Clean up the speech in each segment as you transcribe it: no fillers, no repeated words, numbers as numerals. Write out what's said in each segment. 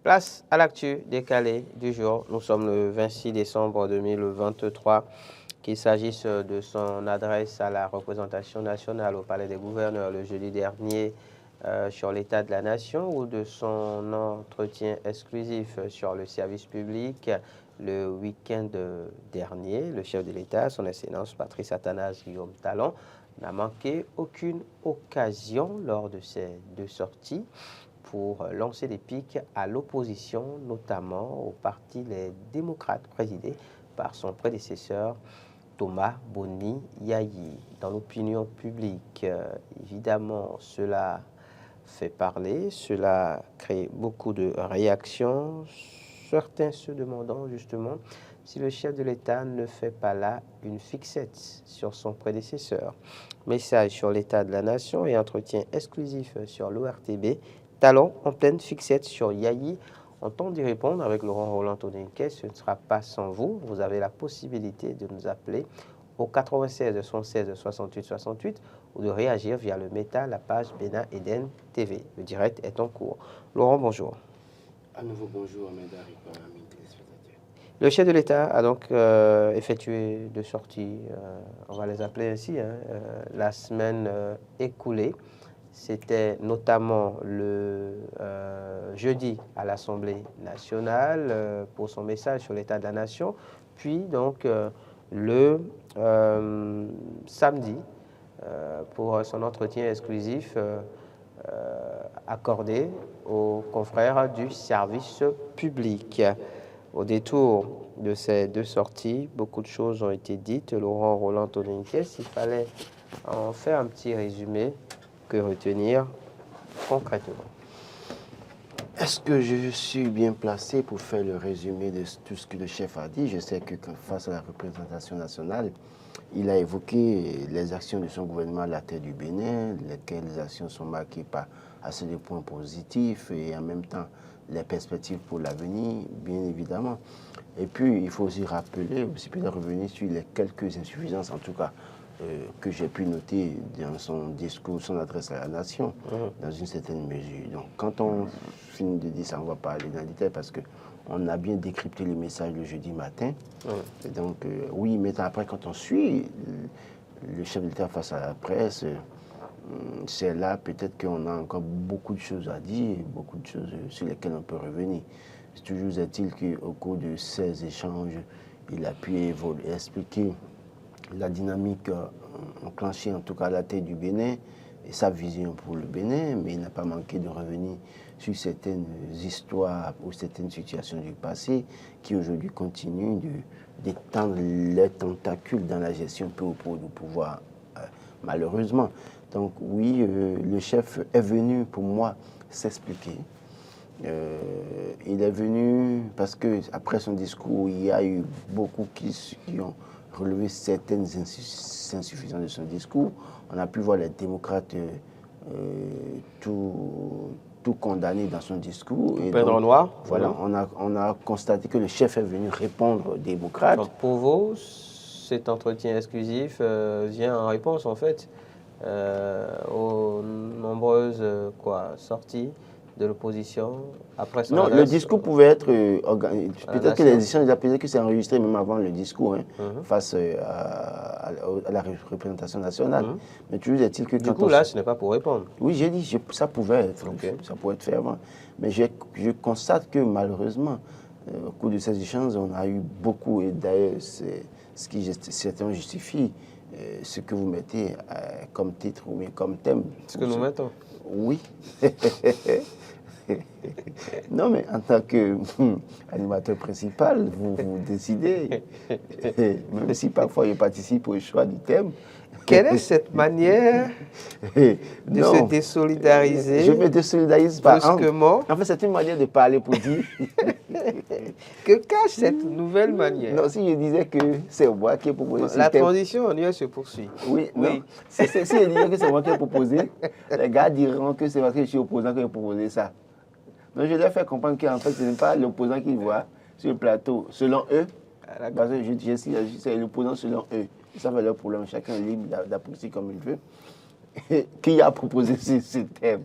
Place à l'actu décalée du jour. Nous sommes le 26 décembre 2023. Qu'il s'agisse de son adresse à la représentation nationale au Palais des gouverneurs le jeudi dernier sur l'état de la nation ou de son entretien exclusif sur le service public le week-end dernier, le chef de l'État, son Excellence Patrice Athanase Guillaume Talon, n'a manqué aucune occasion lors de ces deux sorties pour lancer des pics à l'opposition, notamment au parti Les Démocrates présidé par son prédécesseur Thomas Boni Yayi. Dans l'opinion publique, évidemment, cela fait parler, cela crée beaucoup de réactions, certains se demandant justement si le chef de l'État ne fait pas là une fixette sur son prédécesseur. Message sur l'état de la nation et entretien exclusif sur l'ORTB. Talon en pleine fixette sur Yayi. On tente d'y répondre avec Laurent Roland Toninquet. Ce ne sera pas sans vous. Vous avez la possibilité de nous appeler au 96 76 68 68 ou de réagir via le Meta, la page Bénin Eden TV. Le direct est en cours. Laurent, bonjour. À nouveau, bonjour, Médari, amis téléspectateurs. Le chef de l'État a donc effectué deux sorties, on va les appeler ainsi, la semaine écoulée. C'était notamment le jeudi à l'Assemblée nationale pour son message sur l'état de la nation, puis donc le samedi pour son entretien exclusif accordé aux confrères du service public. Au détour de ces deux sorties, beaucoup de choses ont été dites. Laurent Roland Toninquet, s'il fallait en faire un petit résumé, que retenir concrètement? Est-ce que je suis bien placé pour faire le résumé de tout ce que le chef a dit? Je sais que face à la représentation nationale, il a évoqué les actions de son gouvernement à la tête du Bénin, lesquelles actions sont marquées par assez de points positifs et en même temps les perspectives pour l'avenir, bien évidemment. Et puis, il faut aussi rappeler, aussi peut-être revenir sur les quelques insuffisances, en tout cas, que j'ai pu noter dans son discours, son adresse à la nation, dans une certaine mesure. Donc, quand on finit de dire ça, on va parler dans le détail parce qu'on a bien décrypté le message le jeudi matin. Et donc, oui, mais après, quand on suit le chef de l'État face à la presse, c'est là peut-être qu'on a encore beaucoup de choses à dire, beaucoup de choses sur lesquelles on peut revenir. Toujours est-il qu'au cours de ces échanges, il a pu expliquer la dynamique enclenchée, en tout cas à la tête du Bénin, et sa vision pour le Bénin, mais il n'a pas manqué de revenir sur certaines histoires ou certaines situations du passé qui aujourd'hui continuent d'étendre les tentacules dans la gestion peu ou pour du pouvoir, malheureusement. Donc oui, le chef est venu pour moi s'expliquer. Il est venu parce que après son discours, il y a eu beaucoup qui ont relevé certaines insuffisances de son discours. On a pu voir les démocrates tout condamner dans son discours. Et donc, noir. Voilà, on a constaté que le chef est venu répondre aux démocrates. Donc pour vous, cet entretien exclusif vient en réponse en fait aux nombreuses sorties de l'opposition après son Non, le discours pouvait être peut-être que l'édition, il a peut-être que c'est enregistré même avant le discours, face à la représentation nationale. Mais toujours est-il que du coup là, ce n'est pas pour répondre. Oui, j'ai dit ça pouvait être, ça pouvait être fait avant. Mais je constate que malheureusement, au cours de ces échanges, on a eu beaucoup, et d'ailleurs, c'est ce qui certainement justifie ce que vous mettez comme titre ou bien comme thème. Ce que nous mettons. Oui. Non, mais en tant qu'animateur principal, vous décidez, même si parfois je participe au choix du thème. Quelle est cette manière de se désolidariser? Je me désolidarise pas. Brusquement. En fait, c'est une manière de parler pour dire. Que cache cette nouvelle manière? Non, si je disais que c'est moi qui ai proposé ce La thème. transition en se poursuit. Oui, oui. Si je disais que c'est moi qui ai proposé, les gars diront que c'est parce que je suis opposant que j'ai proposé ça. Donc je dois faire comprendre qu'en fait, ce n'est pas l'opposant qu'ils voient sur le plateau, selon eux. Parce que c'est l'opposant selon eux. Ça fait leur problème. Chacun est libre d'apprécier comme il veut. Qui a proposé ce thème?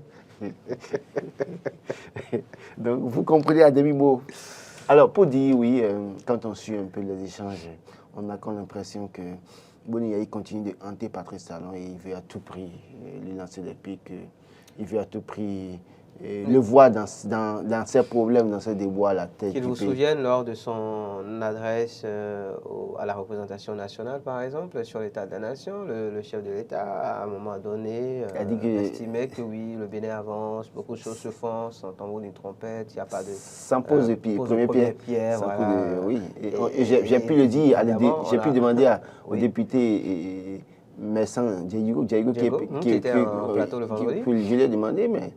Donc, vous comprenez à demi-mot. Alors, pour dire oui, quand on suit un peu les échanges, on a comme l'impression que Boni Yayi continue de hanter Patrice Talon et il veut à tout prix lui lancer des pics, il veut à tout prix le voir dans ses problèmes, dans ses déboires à la tête. Qu'il vous souvienne lors de son adresse à la représentation nationale, par exemple, sur l'état de la nation, le chef de l'État, à un moment donné, estimait que oui, le Bénin avance, beaucoup de choses se font, sans tambour ni trompette, il n'y a pas de... Sans pose de pied, premier pierre. Voilà. Oui, j'ai pu le dire, j'ai pu demander au député Messan Diego qui était en plateau le vendredi. Je lui ai demandé, mais...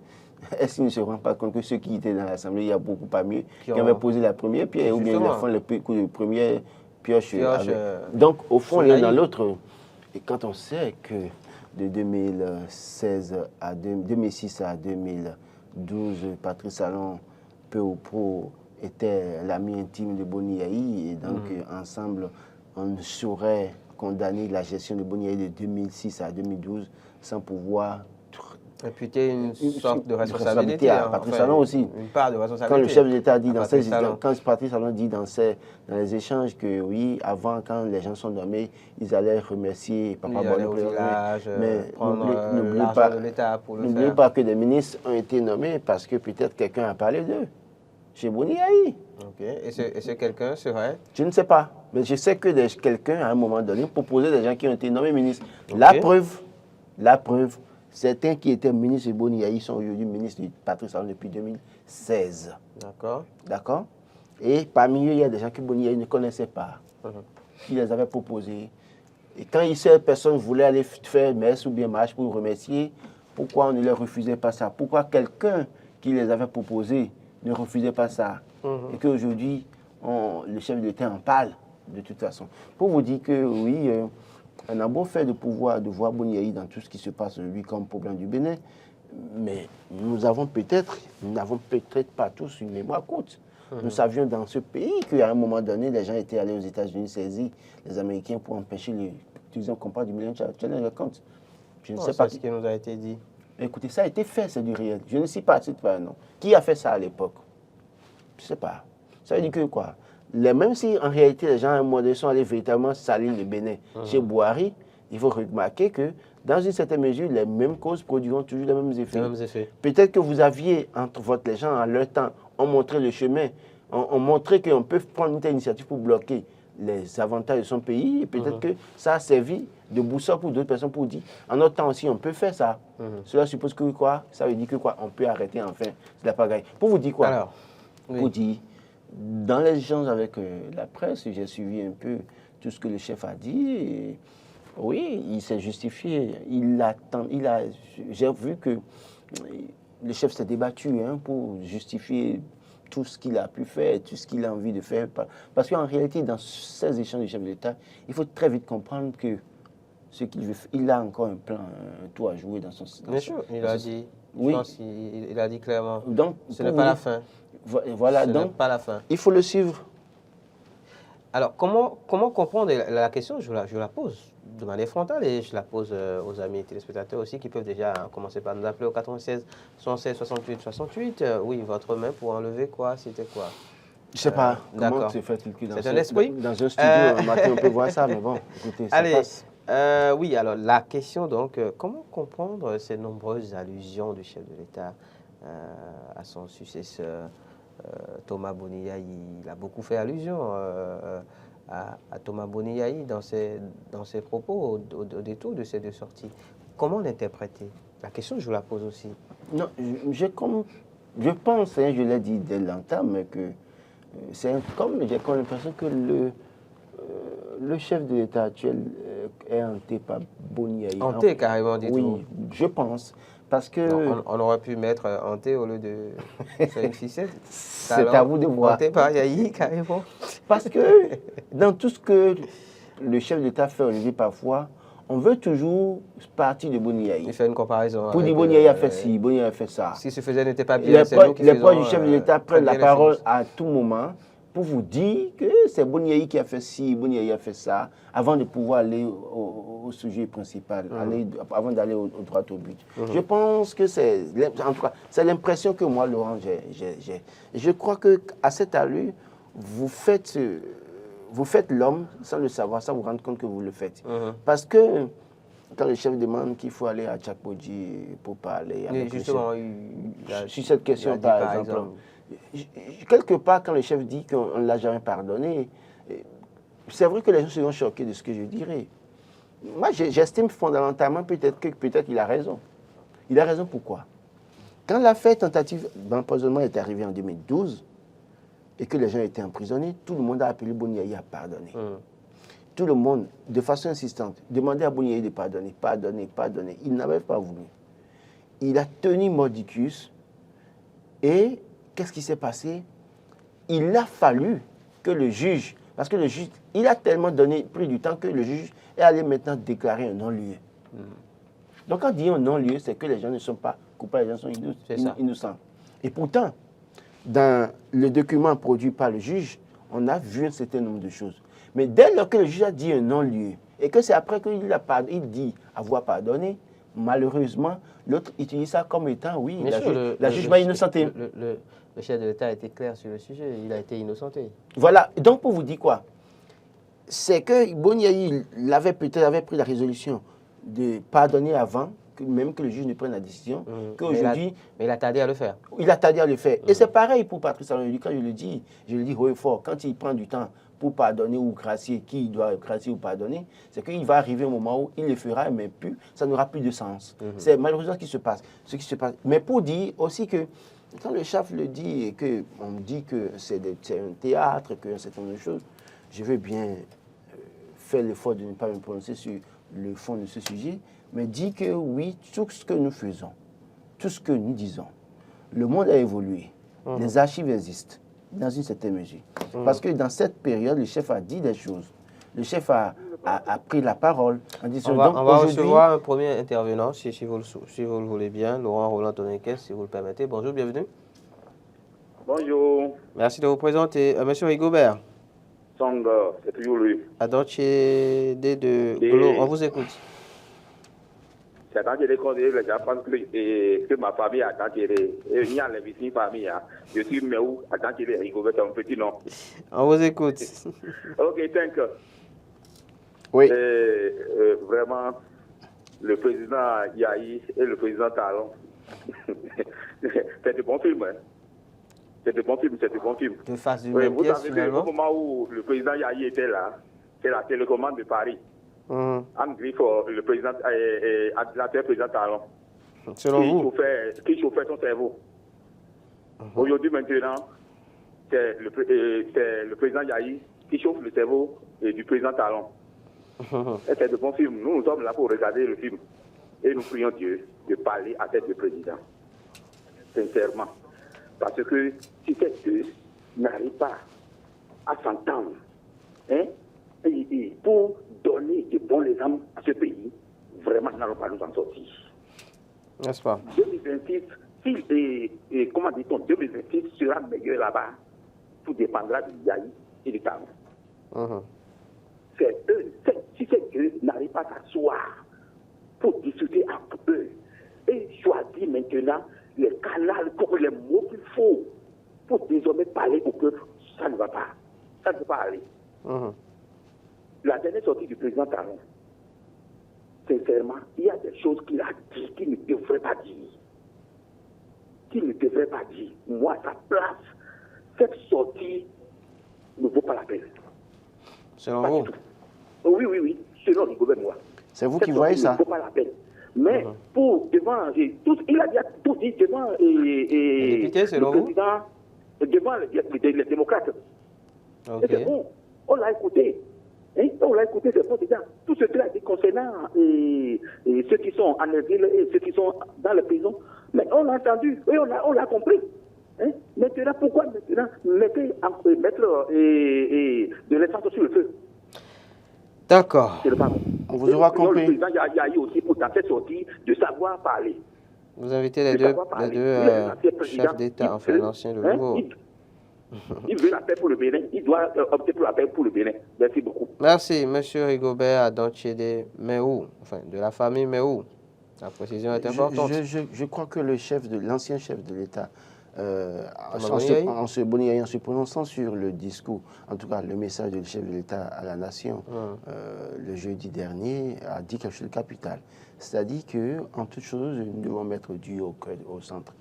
Est-ce qu'il ne se rend pas compte que ceux qui étaient dans l'Assemblée, il y a beaucoup pas mieux, qui avaient posé la première pierre, ou bien ils font le coup de première pioche. Donc, au fond, l'un dans l'autre. Et quand on sait que de 2006 à 2012, Patrice Talon, peu ou pro, était l'ami intime de Boni Yayi, et donc ensemble, on ne saurait condamner la gestion de Boni Yayi de 2006 à 2012 sans pouvoir imputer une sorte de responsabilité à Patrice Talon aussi. Une part de responsabilité. Quand le chef de l'État dit quand Patrice Talon dit dans les échanges que oui, avant, quand les gens sont nommés, ils allaient remercier Papa Boni au village, mais prendre l'argent de l'État pour le faire. N'oubliez pas que des ministres ont été nommés parce que peut-être quelqu'un a parlé d'eux. Chez Boni Yayi. Ok. Et ce quelqu'un serait? Je ne sais pas. Mais je sais que quelqu'un, à un moment donné, proposait des gens qui ont été nommés ministres. Okay. La preuve, certains qui étaient ministres de Boni Yayi sont aujourd'hui ministres de Patrice Talon depuis 2016. D'accord. Et parmi eux, il y a des gens que Boni Yayi ne connaissait pas, qui les avaient proposés. Et quand ces personnes voulaient aller faire messe ou bien marche pour remercier, pourquoi on ne leur refusait pas ça? Pourquoi quelqu'un qui les avait proposés ne refusait pas ça? Et qu'aujourd'hui, le chef de l'État en parle, de toute façon. Pour vous dire que oui, on a beau faire de pouvoir de voir Boni Yayi dans tout ce qui se passe aujourd'hui comme problème du Bénin, mais nous n'avons peut-être pas tous une mémoire courte. Nous savions dans ce pays qu'à un moment donné, les gens étaient allés aux États-Unis saisir les Américains pour empêcher l'utilisation comparée du Millennium Challenge Account. Je ne sais pas ce qui nous a été dit. Écoutez, ça a été fait, c'est du réel. Je ne sais pas, non. Qui a fait ça à l'époque? Je ne sais pas. Ça veut dire que quoi? Même si en réalité les gens à un moment donné sont allés véritablement salir le Bénin. Chez Bouhari, il faut remarquer que dans une certaine mesure, les mêmes causes produiront toujours les mêmes effets. Peut-être que vous aviez entre les gens en leur temps, ont montré le chemin, ont montré qu'on peut prendre une telle initiative pour bloquer les avantages de son pays. Et peut-être que ça a servi de boussole pour d'autres personnes pour dire, en notre temps aussi, on peut faire ça. Cela suppose que quoi? Ça veut dire que quoi? On peut arrêter enfin la pagaille. Pour vous dire quoi? Alors, pour dire, dans les échanges avec la presse, j'ai suivi un peu tout ce que le chef a dit. Et, oui, il s'est justifié. J'ai vu que le chef s'est débattu pour justifier tout ce qu'il a pu faire, tout ce qu'il a envie de faire. Parce qu'en réalité, dans ces échanges du chef de l'État, il faut très vite comprendre que ce qu'il veut, il a encore un plan, un tour à jouer dans son système. Bien sûr, il a dit. Oui. Je pense qu'il a dit clairement. Donc, ce n'est pas la fin. Voilà, ce donc, n'est pas la fin. Il faut le suivre. Alors, comment comprendre la question? Je la pose de manière frontale et je la pose aux amis téléspectateurs aussi qui peuvent déjà commencer par nous appeler au 96 116 68 68. Oui, votre main pour enlever quoi? C'était quoi? Je ne sais pas. Comment se fait-il que c'est un esprit? Dans un studio, un matin, on peut voir ça, mais bon, écoutez, ça passe. Oui, alors la question donc, comment comprendre ces nombreuses allusions du chef de l'État à son successeur Thomas Boni Yayi? Il a beaucoup fait allusion à Thomas Boni Yayi dans ses propos au détour de ces deux sorties. Comment l'interpréter? La question, je vous la pose aussi. Non, je pense, je l'ai dit dès l'entame, que j'ai comme l'impression que le chef de l'État actuel est hanté par Boni Yayi. Hanté carrément, dites-vous? Oui, je pense. Parce que... Non, on aurait pu mettre hanté au lieu de faire une ficelle. C'est à vous de voir. Hanté par Yayi, carrément. Parce que dans tout ce que le chef de l'État fait aujourd'hui parfois, on veut toujours partir de Boni Yayi. Il fait une comparaison. Pour dire Boni Yayi a fait ci, Boni Yayi a fait ça. Ce qui se faisait n'était pas bien. Les proches du chef de l'État prennent la parole à tout moment pour vous dire que c'est Boniaï qui a fait ci, Boniaï a fait ça, avant de pouvoir aller au sujet principal, avant d'aller au droit au but. Je pense que c'est, en tout cas, c'est l'impression que moi, Laurent, j'ai. Je crois qu'à cette allure, vous faites l'homme sans le savoir, sans vous rendre compte que vous le faites. Parce que quand le chef demande qu'il faut aller à Tchakpodji pour parler avec justement, sur cette question, par exemple. Quelque part, quand le chef dit qu'on ne l'a jamais pardonné, c'est vrai que les gens seront choqués de ce que je dirais. Moi, j'estime fondamentalement peut-être qu'il a raison. Il a raison pourquoi? Quand l'affaire tentative d'empoisonnement est arrivée en 2012 et que les gens étaient emprisonnés, tout le monde a appelé Boniaï à pardonner. Tout le monde, de façon insistante, demandait à Boniaï de pardonner, pardonner, pardonner. Il n'avait pas voulu. Il a tenu mordicus et qu'est-ce qui s'est passé? Il a fallu que le juge, parce que le juge, il a tellement pris du temps que le juge est allé maintenant déclarer un non-lieu. Donc quand on dit un non-lieu, c'est que les gens ne sont pas coupables, les gens sont innocents. Et pourtant, dans le document produit par le juge, on a vu un certain nombre de choses. Mais dès lors que le juge a dit un non-lieu, et que c'est après qu'il dit avoir pardonné, malheureusement, l'autre utilise ça comme étant, oui, la juge m'a innocenté. Le chef de l'État a été clair sur le sujet, il a été innocenté. Voilà, donc pour vous dire quoi? C'est que Boniaï avait pris la résolution de pardonner avant, même que le juge ne prenne la décision, qu'aujourd'hui... Mais il a tardé à le faire. Il a tardé à le faire. Et c'est pareil pour Patrice Talon. Quand je le dis haut et fort, quand il prend du temps pour pardonner ou gracier, qui doit gracier ou pardonner, c'est qu'il va arriver un moment où il le fera, mais plus, ça n'aura plus de sens. C'est malheureusement ce qui se passe. Mais pour dire aussi que quand le chef le dit et qu'on dit que c'est un théâtre, qu'un certain nombre de choses, je veux bien faire l'effort de ne pas me prononcer sur le fond de ce sujet, mais dit que oui, tout ce que nous faisons, tout ce que nous disons, le monde a évolué, les archives existent dans une certaine mesure. Parce que dans cette période, le chef a dit des choses. Le chef a pris la parole en disant... On va recevoir un premier intervenant, si vous le voulez bien, Laurent Roland Tonekes, si vous le permettez. Bonjour, bienvenue. Bonjour. Merci de vous présenter. Monsieur Rigobert. Song, c'est toujours lui. Adonché de Glo, on vous écoute. C'est quand j'ai connu les gens pensent que ma famille a quand il y a les famille. Je suis Méou, à quand il est Rigobert, c'est un petit nom. On vous écoute. Ok, thank you. Oui. Vraiment, le président Yahi et le président Talon, c'est de bons films. Hein. C'est de bons films, c'est de bons films. De face du même vous pièce, savez, finalement. au moment où le président Yahi était là, c'est la télécommande de Paris. En griffe, le président, administrateur président Talon. Selon vous? Qui chauffait son cerveau. Aujourd'hui, maintenant, c'est le président Yahi qui chauffe le cerveau du président Talon. Et c'est de bons films. Nous sommes là pour regarder le film. Et nous prions Dieu de parler à tête de président. Sincèrement. Parce que si ces deux n'arrivent pas à s'entendre, hein, et pour donner de bons exemples à ce pays, vraiment, nous n'allons pas nous en sortir. N'est-ce pas? 2026, comment dit-on, 2026 sera meilleur là-bas. Tout dépendra de Yahi et du Talon. C'est eux, si ces deux n'arrivent pas à s'asseoir pour discuter entre eux et choisir maintenant les canaux, les mots qu'il faut pour désormais parler au peuple, ça ne va pas. Ça ne peut pas aller. La dernière sortie du président Talon, sincèrement, il y a des choses qu'il a dit qu'il ne devrait pas dire. Qu'il ne devrait pas dire. Moi, sa place, cette sortie ne vaut pas la peine. Selon vous? Oui, selon le gouvernement. C'est vous qui voyez ça? Ne vaut pas la peine. Mais pour devant, il a tout dit devant les députés, selon le président, devant les démocrates. Okay. Et c'est bon, on l'a écouté. Hein? On l'a écouté, c'est bon déjà. Tout ce qu'il a dit concernant ceux qui sont en exil et ceux qui sont dans la prison, mais on l'a entendu et on l'a compris. Hein? Maintenant, pourquoi maintenant mettre de l'essence sur le feu? D'accord. On vous aura compris. Le président Yahi aussi, pour dans cette sortie, de savoir parler. Vous invitez les deux chefs d'État, enfin l'ancien et le nouveau. Il veut la paix pour le Bénin, il doit opter pour la paix pour le Bénin. Merci beaucoup. Merci, M. Rigobert Adonchede Meou, enfin, de la famille Meou. La précision est importante. Je crois que l'ancien chef de l'État, en se prononçant sur le discours, en tout cas le message du chef de l'État à la nation, le jeudi dernier, a dit quelque chose de capital. C'est-à-dire qu'en toute chose, nous devons mettre Dieu au centre.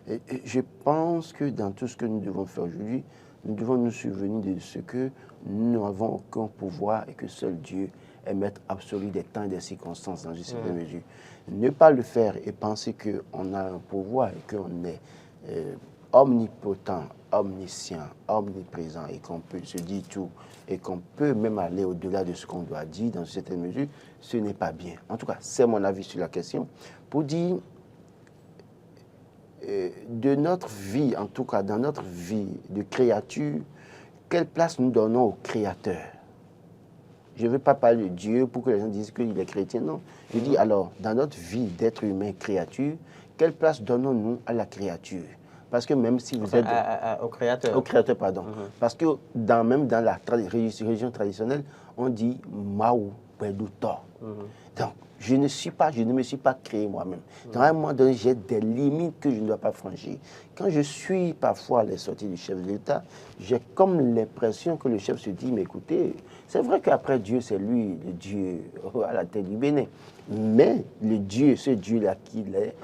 Et je pense que dans tout ce que nous devons faire aujourd'hui, nous devons nous souvenir de ce que nous n'avons aucun pouvoir et que seul Dieu est maître absolu des temps et des circonstances dans une certaine mesure. Ne pas le faire et penser qu'on a un pouvoir et qu'on est omnipotent, omniscient, omniprésent et qu'on peut se dire tout et qu'on peut même aller au-delà de ce qu'on doit dire dans une certaine mesure, ce n'est pas bien. En tout cas, c'est mon avis sur la question. Pour dire de notre vie, en tout cas dans notre vie de créature, quelle place nous donnons au Créateur? Je ne veux pas parler de Dieu pour que les gens disent qu'il est chrétien, non. Je dis alors, dans notre vie d'être humain, créature, quelle place donnons-nous à la créature? Parce que même si vous êtes... Au Créateur. Au Créateur, pardon. Parce que même dans la religion traditionnelle, on dit Maou Peduto. Donc, je ne me suis pas créé moi-même. Dans un moment donné, j'ai des limites que je ne dois pas franchir. Quand je suis parfois à les sorties du chef de l'État, j'ai comme l'impression que le chef se dit, mais écoutez, c'est vrai qu'après Dieu, c'est lui, le Dieu à la tête du Bénin. Mais le Dieu, ce Dieu-là qu'il est,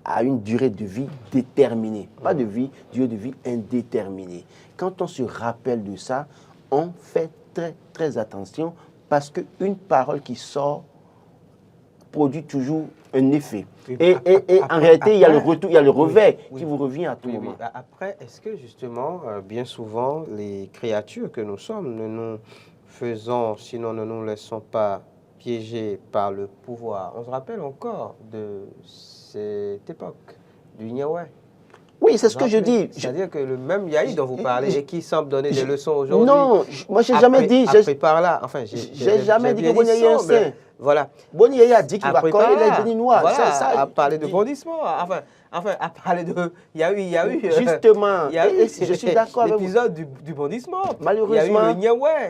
a une durée de vie déterminée. Pas de vie, durée de vie indéterminée. Quand on se rappelle de ça, on fait très, très attention parce qu'une parole qui sort produit toujours un effet. Et en réalité, il y a le retour, il y a le revers qui vous revient à tout moment. Après, est-ce que justement, bien souvent, les créatures que nous sommes, ne nous faisons, sinon ne nous laissons pas piéger par le pouvoir? On se rappelle encore de cette époque du Niawé. Oui, c'est ce que je dis. C'est-à-dire que le même Yahi dont vous parlez et qui semble donner des leçons aujourd'hui. Non, moi je n'ai jamais dit. Après par là, enfin, j'ai jamais dit que Boni Yahi est un saint. Voilà. Boni Yahi a dit qu'il va coller les béninois. Voilà, ça, à parler de bondissement. Enfin, à parler de... Il y a eu justement, je suis d'accord avec l'épisode du bondissement. Malheureusement, il y a eu le Niawé.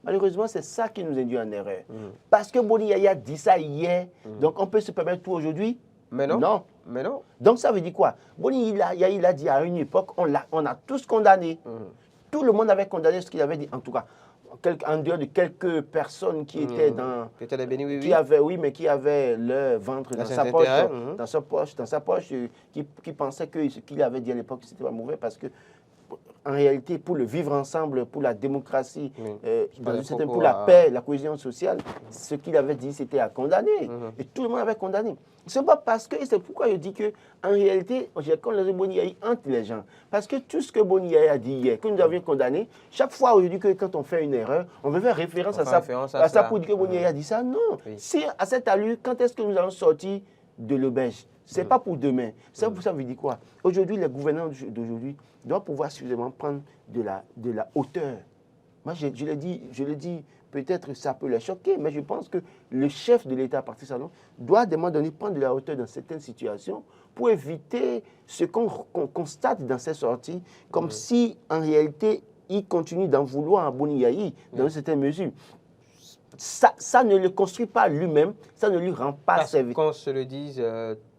Malheureusement, c'est ça qui nous induit en erreur. Parce que Boni Yahi a dit ça hier, donc on peut se permettre tout aujourd'hui. Mais non. Non. Mais non. Donc ça veut dire quoi? Boni Yahi a dit à une époque, on a tous condamné. Tout le monde avait condamné ce qu'il avait dit, en tout cas. En dehors de quelques personnes qui étaient dans... Qui avaient leur ventre dans sa poche, qui pensaient que ce qu'il avait dit à l'époque, c'était pas mauvais parce que en réalité, pour le vivre ensemble, pour la démocratie, pour la paix, la cohésion sociale, ce qu'il avait dit, c'était à condamner. Et tout le monde avait condamné. C'est pas parce que, et c'est pourquoi je dis que, en réalité, j'ai condamné Boni Yahi entre les gens. Parce que tout ce que Boni Yahi a dit hier, que nous avions condamné, chaque fois aujourd'hui que quand on fait une erreur, on veut faire référence à ça pour dire que Boni Yahi a dit ça. Non. Oui. Si à cette allure, quand est-ce que nous allons sortir de l'auberge? Ce n'est pas pour demain. Ça veut dire quoi? Aujourd'hui, les gouvernants d'aujourd'hui doivent pouvoir suffisamment prendre de la hauteur. Moi, je l'ai dit, peut-être ça peut les choquer, mais je pense que le chef de l'État, à partir de ça, doit à un moment donné prendre de la hauteur dans certaines situations pour éviter ce qu'on constate dans ces sorties, comme si, en réalité, il continue d'en vouloir à Boni Yahi dans une certaine mesure. Ça ne le construit pas lui-même, ça ne lui rend pas service. Qu'on se le dise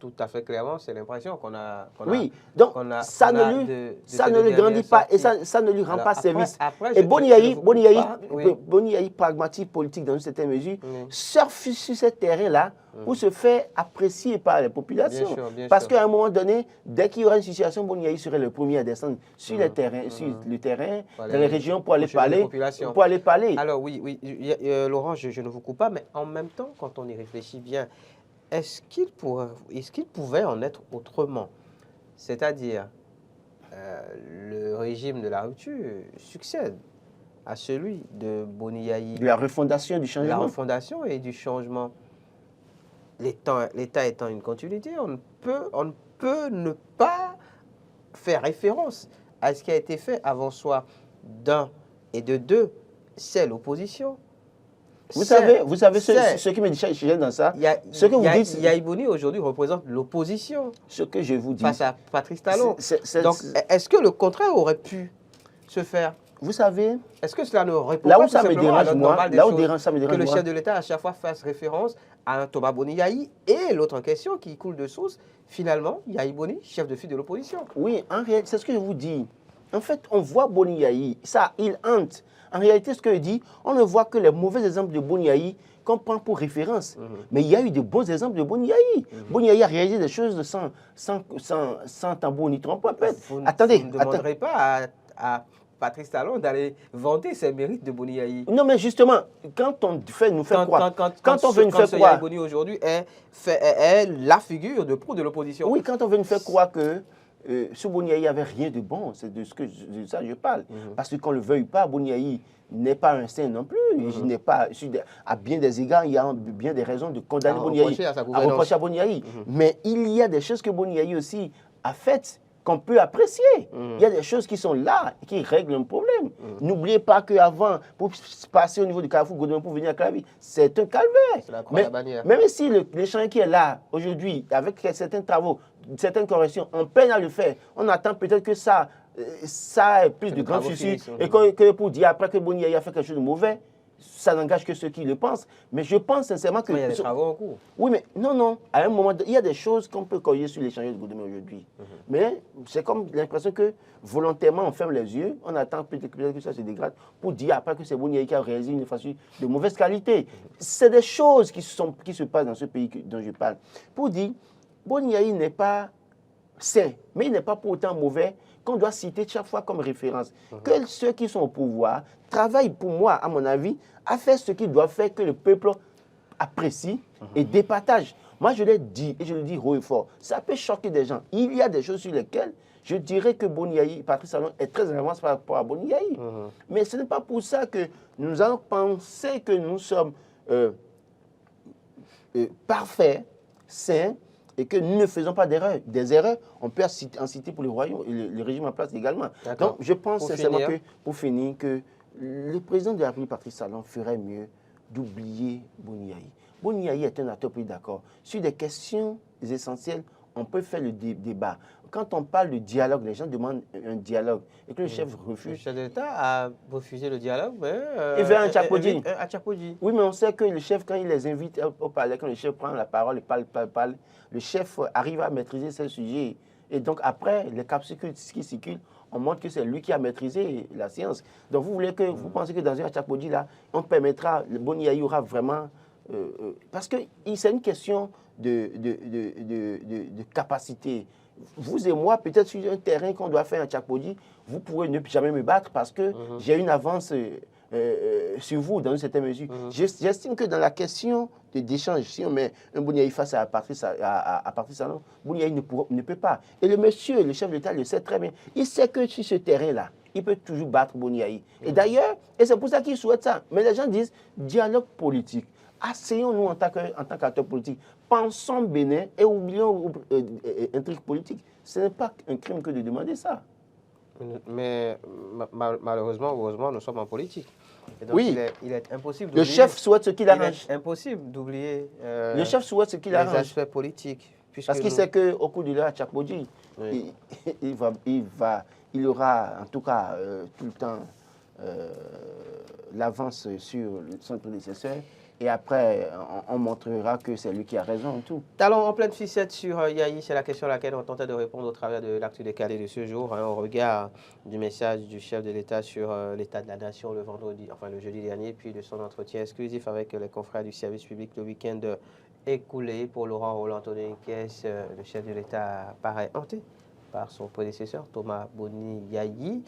tout à fait clairement, c'est l'impression qu'on a. Donc ça ne le grandit pas et ça ne lui rend pas service. Et Boni Yahi, pragmatique politique dans une certaine mesure, surfe sur ce terrain-là pour se faire apprécier par les populations. Parce qu'à un moment donné, dès qu'il y aura une situation, Boni Yahi serait le premier à descendre sur le terrain, dans les régions pour aller parler. Alors oui, Laurent, je ne vous coupe pas, mais en même temps, quand on y réfléchit bien, est-ce qu'il pouvait en être autrement? C'est-à-dire, le régime de la rupture succède à celui de Boni Yahi. De la refondation, du changement. De la refondation et du changement. L'État étant une continuité, on ne peut ne pas faire référence à ce qui a été fait avant soi d'un et de deux, c'est l'opposition. Vous savez ce qui me gêne dans ça. Ce que vous dites. Yahi Boni aujourd'hui représente l'opposition. Ce que je vous dis. Face à Patrice Talon. Donc, est-ce que le contraire aurait pu se faire? Vous savez, est-ce que cela ne répond pas tout simplement à l'ordre normal des choses que le chef de l'État à chaque fois fasse référence à un Thomas Boni Yahi et l'autre en question qui coule de source, finalement, Yahi Boni, chef de file de l'opposition? Oui, en réalité, c'est ce que je vous dis. En fait, on voit Boni Yahi, ça, il hante. En réalité, ce que je dis, on ne voit que les mauvais exemples de Boni Yahi qu'on prend pour référence. Mais il y a eu de bons exemples de Boni Yahi. Boni Yahi a réalisé des choses sans tambour ni trompette. Attendez. Vous ne demanderez pas à Patrice Talon d'aller vanter ses mérites de Boni Yahi. Non, mais justement, quand on nous fait croire, quand on veut nous faire croire, Yahi Boni aujourd'hui est la figure de proue de l'opposition. Oui, quand on veut nous faire croire que sur Boni Yahi, il n'y avait rien de bon, c'est de ça je parle. Parce que qu'on ne le veuille pas, Boni Yahi n'est pas un saint non plus. Il n'est pas, à bien des égards, il y a bien des raisons de condamner Boni Yahi, à reprocher à Boni Yahi. Mais il y a des choses que Boni Yahi aussi a faites qu'on peut apprécier. Il y a des choses qui sont là et qui règlent un problème. N'oubliez pas qu'avant, pour passer au niveau du Carrefour Godon pour venir à Clavi, c'est un calvaire. Même si l'échange qui est là aujourd'hui, avec certains travaux, certaines corrections, on peine à le faire, on attend peut-être que ça ait plus de grand souci et que pour dire après que Boni Yahi a fait quelque chose de mauvais, ça n'engage que ceux qui le pensent. Mais je pense sincèrement que... Il y a des travaux en cours. Oui, mais non. À un moment, il y a des choses qu'on peut corriger sur l'échange de Goudemé aujourd'hui. Mais c'est comme l'impression que volontairement, on ferme les yeux, on attend peut-être que ça se dégrade pour dire après que c'est Boni Yahi qui a réalisé une infrastructure de mauvaise qualité. C'est des choses qui se passent dans ce pays dont je parle. Pour dire, Boni Yahi n'est pas sain, mais il n'est pas pour autant mauvais qu'on doit citer chaque fois comme référence. Que ceux qui sont au pouvoir travaillent, pour moi, à mon avis, à faire ce qu'ils doivent faire, que le peuple apprécie et départage. Moi, je l'ai dit, et je le dis haut et fort, ça peut choquer des gens. Il y a des choses sur lesquelles je dirais que Boni Yahi, Patrice Talon, est très en avance par rapport à Boni Yahi. Mais ce n'est pas pour ça que nous allons penser que nous sommes parfaits, sains, et que nous ne faisons pas d'erreurs. Des erreurs, on peut en citer pour le royaume et le régime en place également. Donc, je pense sincèrement que, pour finir, que le président de la République, Patrice Talon, ferait mieux d'oublier Boni Yahi. Boni Yahi est un acteur pris d'accord. Sur des questions essentielles, on peut faire le débat. Quand on parle de dialogue, les gens demandent un dialogue et que le chef refuse. Le chef de l'État a refusé le dialogue, mais... il veut un Tchapodji. Oui, mais on sait que le chef, quand il les invite au palais, quand le chef prend la parole et parle, le chef arrive à maîtriser ce sujet. Et donc après, les capsules qui circulent, on montre que c'est lui qui a maîtrisé la science. Donc vous pensez que dans un Tchapodji, là, on permettra, le Boni Yahi aura vraiment... parce que c'est une question de capacité. Vous et moi, peut-être sur un terrain qu'on doit faire un Tchapodji, vous pourrez ne jamais me battre parce que j'ai une avance sur vous dans une certaine mesure. J'estime que dans la question d'échange, si on met un Boni Yahi face à Patrice Talon, Boni Yahi ne peut pas. Et le monsieur, le chef de l'État, le sait très bien. Il sait que sur ce terrain-là, il peut toujours battre Boni Yahi. Et d'ailleurs, et c'est pour ça qu'il souhaite ça. Mais les gens disent dialogue politique. Asseyons-nous en tant qu'acteurs politiques, pensons Bénin et oublions intrigue politique. Ce n'est pas un crime que de demander ça. Mais malheureusement, heureusement, nous sommes en politique. Et donc oui, il est impossible le chef souhaite ce qu'il arrange. Il est impossible d'oublier le chef souhaite ce qu'il arrange. Les aspects politiques. Parce qu'il sait qu'au cours de l'heure à Tchapodji, il aura en tout cas tout le temps l'avance sur son prédécesseur. Et après, on montrera que c'est lui qui a raison en tout. Talon en pleine ficette sur Yahi, c'est la question à laquelle on tentait de répondre au travers de l'actu décalé de ce jour, au regard du message du chef de l'État sur l'état de la nation le jeudi dernier, puis de son entretien exclusif avec les confrères du service public le week-end écoulé. Pour Laurent Roland-Antonin Kess, le chef de l'État paraît hanté par son prédécesseur Thomas Boni Yahi.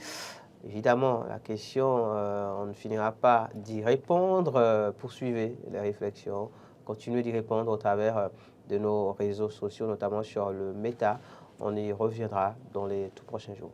Évidemment, la question, on ne finira pas d'y répondre. Poursuivez les réflexions, continuez d'y répondre au travers de nos réseaux sociaux, notamment sur le Meta. On y reviendra dans les tout prochains jours.